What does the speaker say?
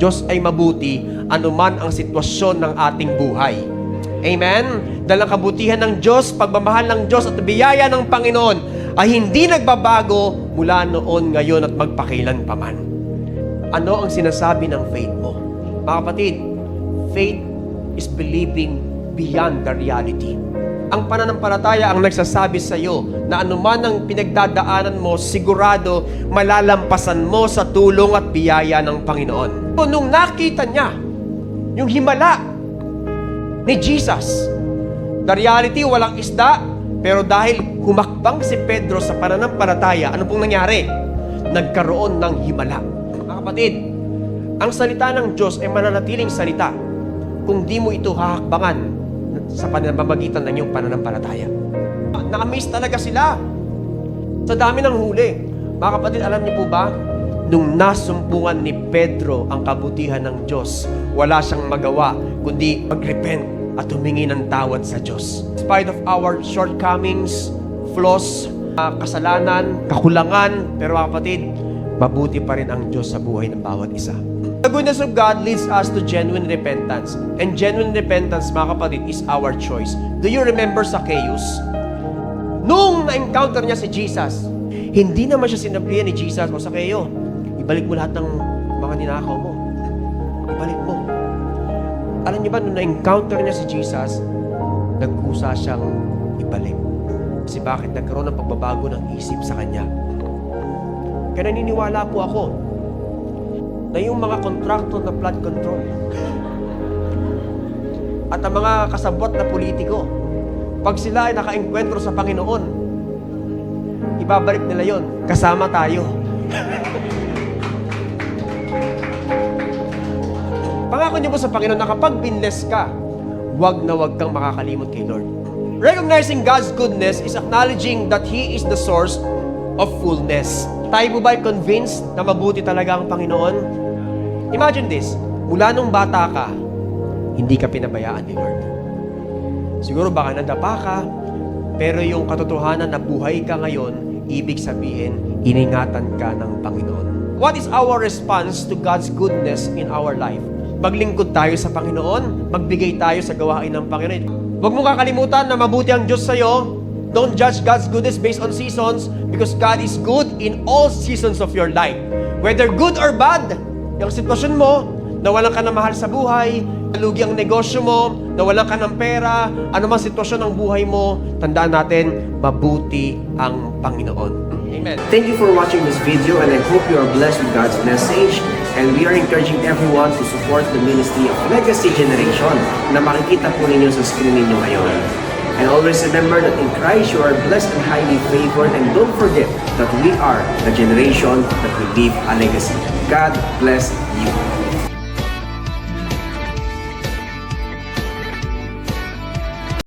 Diyos ay mabuti anuman ang sitwasyon ng ating buhay. Amen? Dahil ang kabutihan ng Diyos, pagmamahal ng Diyos at biyaya ng Panginoon ay hindi nagbabago mula noon, ngayon at magpakailan paman. Ano ang sinasabi ng faith mo? Mga kapatid, faith is believing beyond the reality. Ang pananampalataya ang nagsasabi sa iyo na anuman ang pinagdadaanan mo, sigurado malalampasan mo sa tulong at biyaya ng Panginoon. So, nung nakita niya yung himala ni Jesus, the reality, walang isda, pero dahil humakbang si Pedro sa pananampalataya, ano pong nangyari? Nagkaroon ng himala. Mga kapatid, ang salita ng Diyos ay mananatiling salita kung di mo ito hahakbangan sa pamamagitan ng iyong pananampalataya. Nakamiss talaga sila sa dami ng huli. Mga kapatid, alam niyo po ba, nung nasumpungan ni Pedro ang kabutihan ng Diyos, wala siyang magawa kundi mag-repent at humingi ng tawad sa Diyos. In spite of our shortcomings, flaws, kasalanan, kakulangan, pero mga kapatid, mabuti pa rin ang Diyos sa buhay ng bawat isa. The goodness of God leads us to genuine repentance. And genuine repentance, mga kapatid, is our choice. Do you remember Zacchaeus? Nung na-encounter niya si Jesus, hindi naman siya sinabihan ni Jesus, "O Zacchaeus, ibalik mo lahat ng mga ninakaw mo. Ibalik mo." Alam niyo ba, nung na-encounter niya si Jesus, nagkusa siyang ibalik. Kasi bakit? Nagkaroon ng pagbabago ng isip sa kanya. Kaya naniniwala po ako na yung mga kontraktor na flood control at ang mga kasabot na politiko, pag sila ay naka-enkwentro sa Panginoon, ibabalik nila yon kasama tayo. Pangako niyo po sa Panginoon na kapag binless ka, wag na wag kang makakalimot kay Lord. Recognizing God's goodness is acknowledging that He is the source of fullness. Tayo po ba ay convinced na mabuti talaga ang Panginoon? Imagine this, mula nung bata ka, hindi ka pinabayaan ni Lord. Siguro baka nadapa ka, pero yung katotohanan na buhay ka ngayon, ibig sabihin, iningatan ka ng Panginoon. What is our response to God's goodness in our life? Maglingkod tayo sa Panginoon, magbigay tayo sa gawain ng Panginoon. Huwag mong kakalimutan na mabuti ang Diyos sa'yo. Don't judge God's goodness based on seasons, because God is good in all seasons of your life. Whether good or bad, yung sitwasyon mo, nawalan ka ng mahal sa buhay, nalugi ang negosyo mo, nawalan ka ng pera, anumang sitwasyon ng buhay mo, tandaan natin, mabuti ang Panginoon. Amen. Thank you for watching this video, and I hope you are blessed with God's message. And we are encouraging everyone to support the ministry of Legacy Generation na makikita po ninyo sa screen ninyo ngayon. And always remember that in Christ you are blessed and highly favored, and don't forget that we are the generation that will leave a legacy. God bless you.